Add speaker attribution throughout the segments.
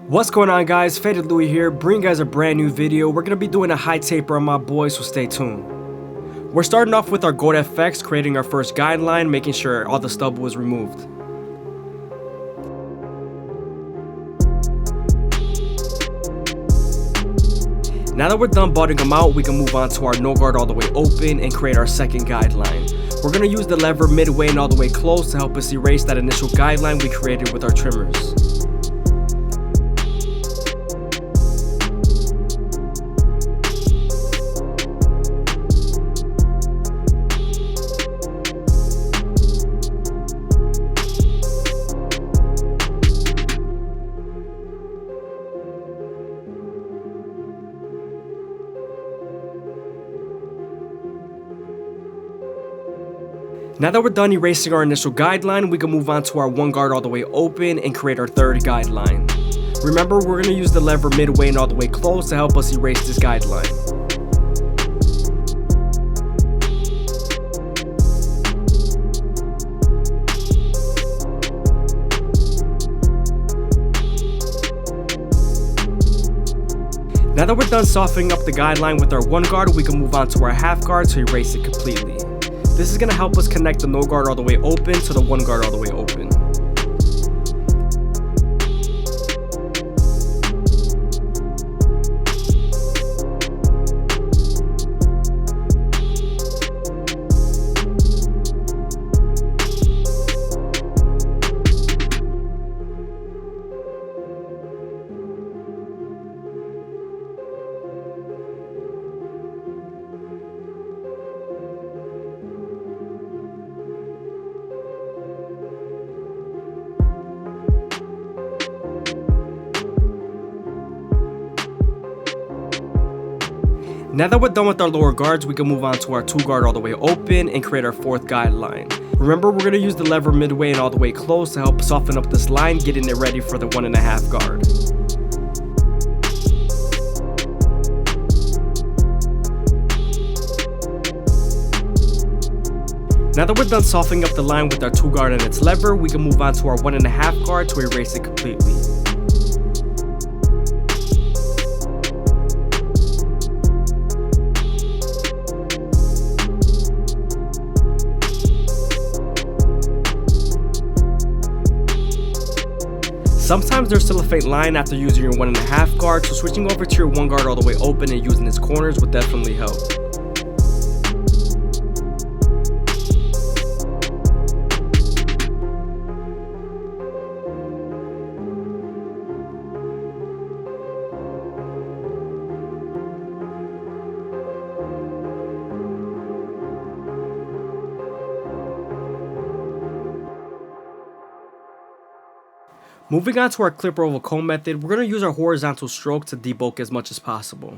Speaker 1: What's going on, guys? FadeitLuie here, bringing you guys a brand new video. We're going to be doing a high taper on my boy, so stay tuned. We're starting off with our gold FX, creating our first guideline, making sure all the stubble was removed. Now that we're done budding them out, we can move on to our no guard all the way open and create our second guideline. We're going to use the lever midway and all the way close to help us erase that initial guideline we created with our trimmers. Now that we're done erasing our initial guideline, we can move on to our one guard all the way open and create our third guideline. Remember, we're going to use the lever midway and all the way close to help us erase this guideline. Now that we're done softening up the guideline with our one guard, we can move on to our half guard to erase it completely. This is going to help us connect the no guard all the way open to the one guard all the way open. Now that we're done with our lower guards, we can move on to our two guard all the way open and create our fourth guideline. Remember, we're going to use the lever midway and all the way close to help soften up this line, getting it ready for the 1.5 guard. Now that we're done softening up the line with our two guard and its lever, we can move on to our 1.5 guard to erase it completely. Sometimes there's still a faint line after using your 1.5 guard, so switching over to your one guard all the way open and using its corners would definitely help. Moving on to our clipper over comb method, we're going to use our horizontal stroke to debulk as much as possible.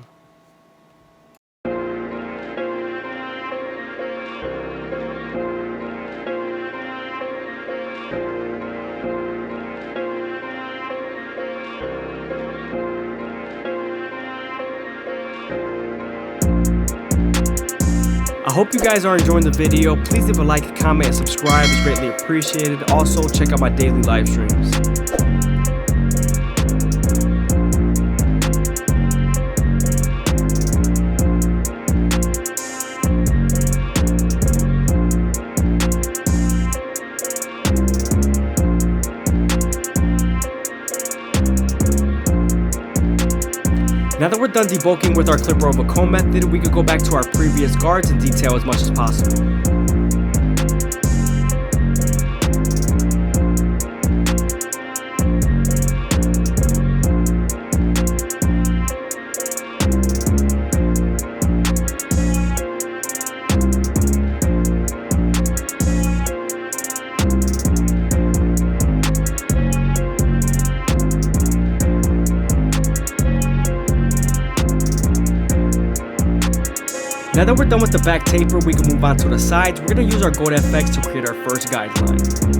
Speaker 1: I hope you guys are enjoying the video. Please leave a like, comment, and subscribe. It's greatly appreciated. Also, check out my daily live streams. Now that we're done debulking with our clipper over comb method, we could go back to our previous guards and detail as much as possible. Now that we're done with the back taper, we can move on to the sides. We're going to use our gold FX to create our first guideline.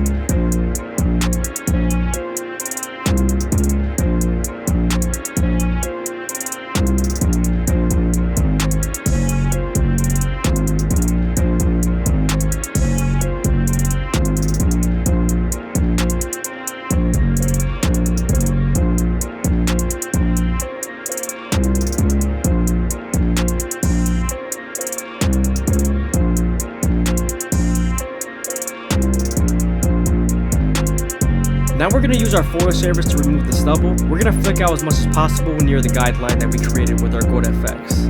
Speaker 1: going to use our foil shavers to remove the stubble. We're going to flick out as much as possible near the guideline that we created with our Goat FX.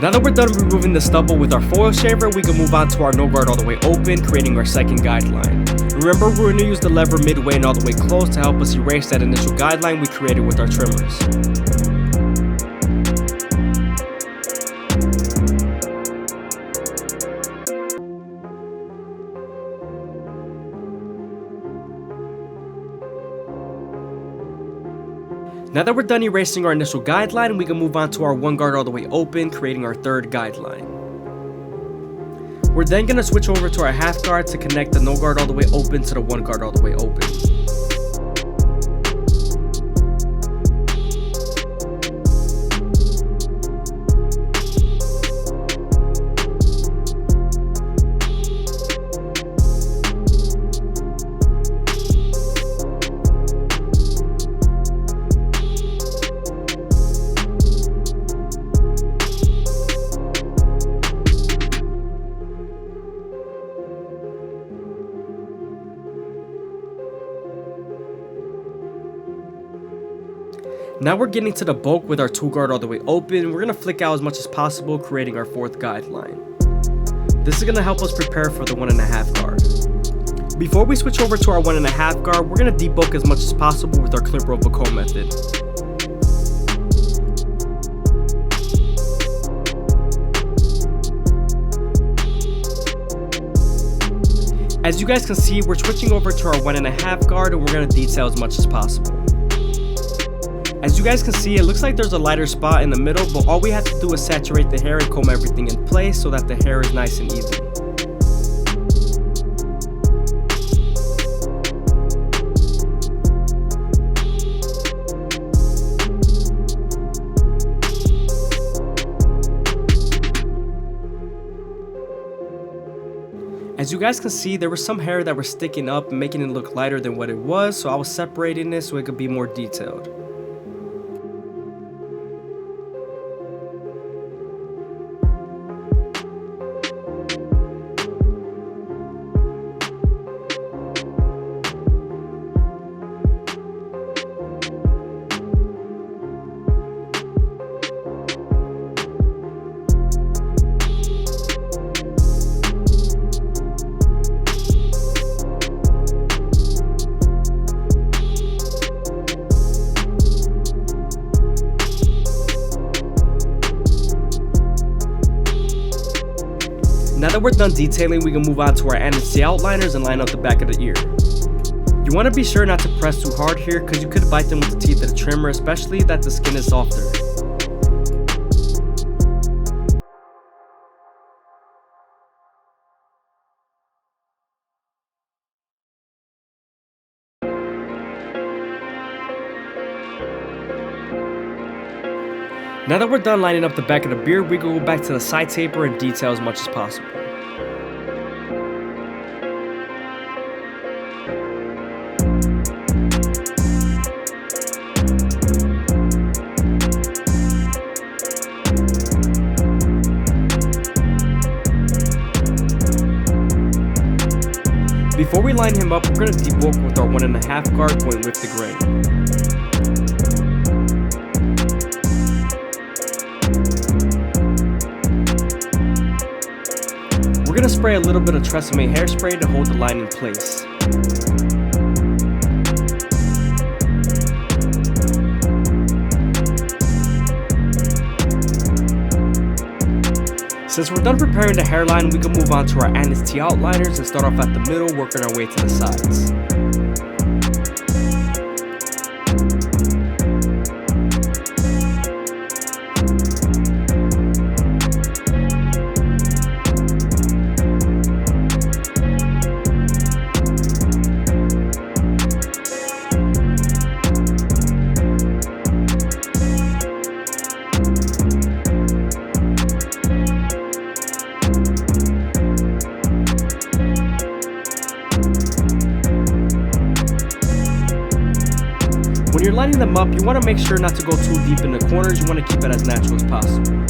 Speaker 1: Now that we're done removing the stubble with our foil shaver, we can move on to our no guard all the way open, creating our second guideline. Remember, we're going to use the lever midway and all the way close to help us erase that initial guideline we created with our trimmers. Now that we're done erasing our initial guideline, we can move on to our one guard all the way open, creating our third guideline. We're then going to switch over to our half guard to connect the no guard all the way open to the one guard all the way open. Now we're getting to the bulk with our two guard all the way open. We're going to flick out as much as possible, creating our fourth guideline. This is going to help us prepare for the 1.5 guard. Before we switch over to our 1.5 guard, we're going to debulk as much as possible with our clip rope comb method. As you guys can see, we're switching over to our 1.5 guard and we're going to detail as much as possible. As you guys can see, it looks like there's a lighter spot in the middle, but all we have to do is saturate the hair and comb everything in place so that the hair is nice and even. As you guys can see, there was some hair that was sticking up and making it look lighter than what it was, so I was separating this so it could be more detailed. Now that we're done detailing, we can move on to our anti-outliners and line up the back of the ear. You want to be sure not to press too hard here because you could bite them with the teeth of the trimmer, especially that the skin is softer. Now that we're done lining up the back of the beard, we can go back to the side taper and detail as much as possible. Before we line him up, we're going to debulk with our 1.5 guard going with the grain. We're going to spray a little bit of Tresemme hairspray to hold the line in place. Since we're done preparing the hairline, we can move on to our anti-outliners and start off at the middle, working our way to the sides. lining them up, you want to make sure not to go too deep in the corners. You want to keep it as natural as possible.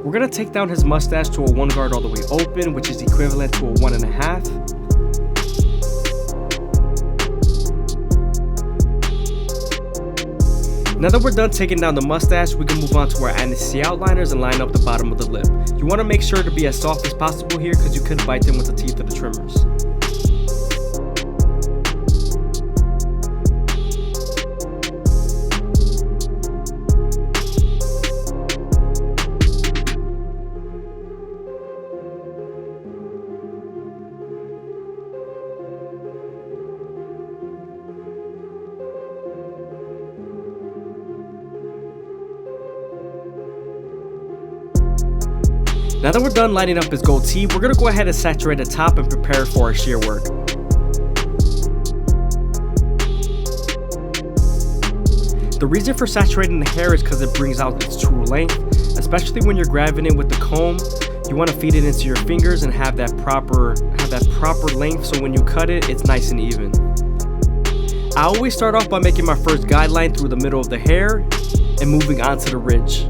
Speaker 1: We're going to take down his mustache to a 1 guard all the way open, which is equivalent to a 1.5. Now that we're done taking down the mustache, we can move on to our anti outliners and line up the bottom of the lip. You want to make sure to be as soft as possible here because you could bite them with the teeth of the trimmers. Now that we're done lining up his goatee, we're going to go ahead and saturate the top and prepare for our shear work. The reason for saturating the hair is because it brings out its true length, especially when you're grabbing it with the comb. You want to feed it into your fingers and have that proper length, so when you cut it, it's nice and even. I always start off by making my first guideline through the middle of the hair and moving on to the ridge.